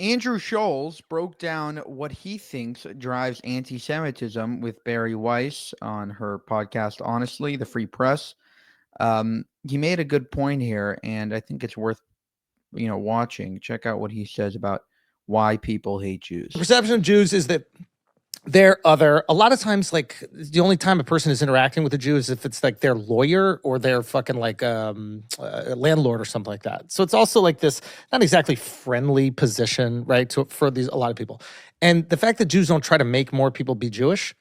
Andrew Schulz broke down what he thinks drives anti-Semitism with Barry Weiss on her podcast, Honestly, the Free Press. He made a good point here, and I think it's worth watching. Check out what he says about why people hate Jews. The perception of Jews is that they're other. A lot of times, like, the only time a person is interacting with a Jew is if it's like their lawyer or their fucking like landlord or something like that. So it's also like this not exactly friendly position, right? For a lot of people. And the fact that Jews don't try to make more people be Jewish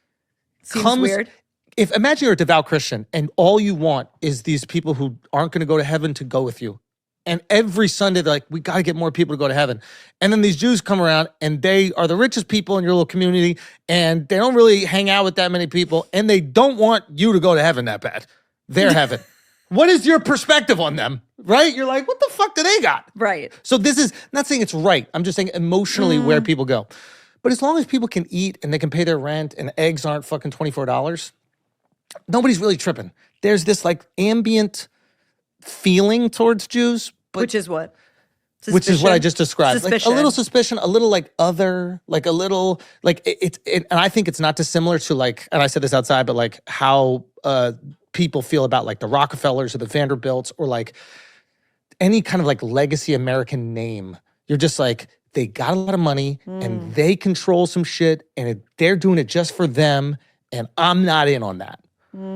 seems weird. Imagine you're a devout Christian and all you want is these people who aren't going to go to heaven to go with you. And every Sunday, they're like, we got to get more people to go to heaven. And then these Jews come around and they are the richest people in your little community and they don't really hang out with that many people and they don't want you to go to heaven that bad. They're heaven. What is your perspective on them, right? You're like, what the fuck do they got? Right. So this is, not saying it's right. I'm just saying emotionally where people go. But as long as people can eat and they can pay their rent and eggs aren't fucking $24, nobody's really tripping. There's this like ambient feeling towards Jews, which is what? Suspicion? Which is what I just described. Suspicion. Like a little suspicion, a little like other, like a little like and I think it's not dissimilar to like, and I said this outside, but like how people feel about like the Rockefellers or the Vanderbilts or like any kind of like legacy American name. You're just like, they got a lot of money and they control some shit and they're doing it just for them and I'm not in on that.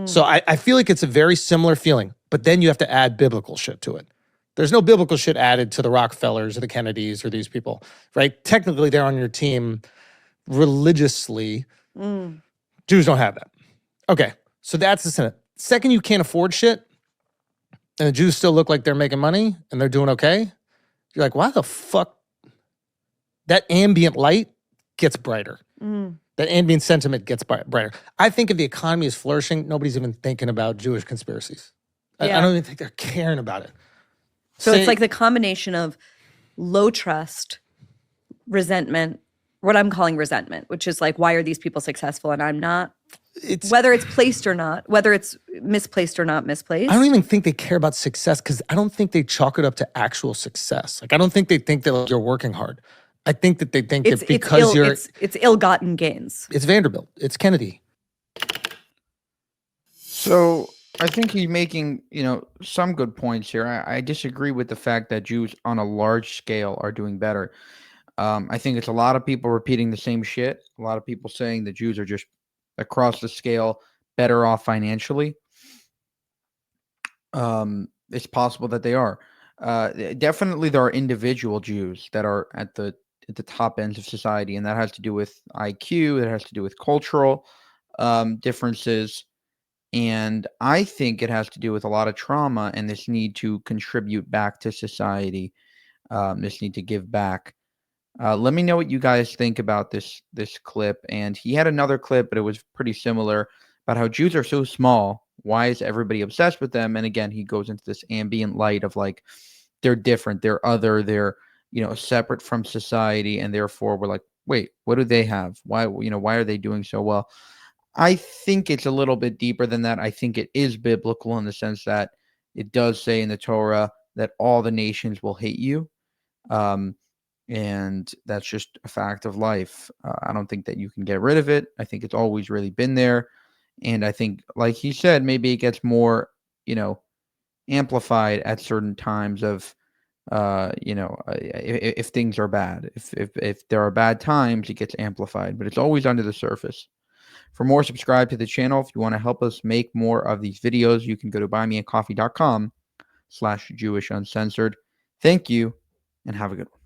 So I feel like it's a very similar feeling, but then you have to add biblical shit to it. There's no biblical shit added to the Rockefellers or the Kennedys or these people, right? Technically, they're on your team religiously. Jews don't have that. Okay, so that's the Senate. Second, you can't afford shit, and the Jews still look like they're making money and they're doing okay. You're like, why the fuck? That ambient light gets brighter. That ambient sentiment gets brighter. I think if the economy is flourishing, nobody's even thinking about Jewish conspiracies. Yeah. I don't even think they're caring about it. So it's like the combination of low trust, resentment, what I'm calling resentment, which is like, why are these people successful and I'm not? Whether it's placed or not, whether it's misplaced or not misplaced. I don't even think they care about success because I don't think they chalk it up to actual success. Like, I don't think they think that like, you're working hard. I think that they think that because it's ill-gotten gains. It's Vanderbilt. It's Kennedy. So I think he's making, some good points here. I disagree with the fact that Jews on a large scale are doing better. I think it's a lot of people repeating the same shit. A lot of people saying that Jews are just across the scale better off financially. It's possible that they are. Definitely there are individual Jews that are at the top ends of society, and that has to do with IQ, it has to do with cultural differences, and I think it has to do with a lot of trauma and this need to contribute back to society, this need to give back. Let me know what you guys think about this clip. And he had another clip, but it was pretty similar, about how Jews are so small. Why is everybody obsessed with them? And again, he goes into this ambient light of like, they're different, they're other, they're separate from society, and therefore we're like, wait, what do they have? Why are they doing so well? I think it's a little bit deeper than that. I think it is biblical in the sense that it does say in the Torah that all the nations will hate you. And that's just a fact of life. I don't think that you can get rid of it. I think it's always really been there. And I think, like he said, maybe it gets more, amplified at certain times of, if things are bad. If there are bad times, it gets amplified. But it's always under the surface. For more, subscribe to the channel. If you want to help us make more of these videos, you can go to buymeacoffee.com/JewishUncensored. Thank you, and have a good one.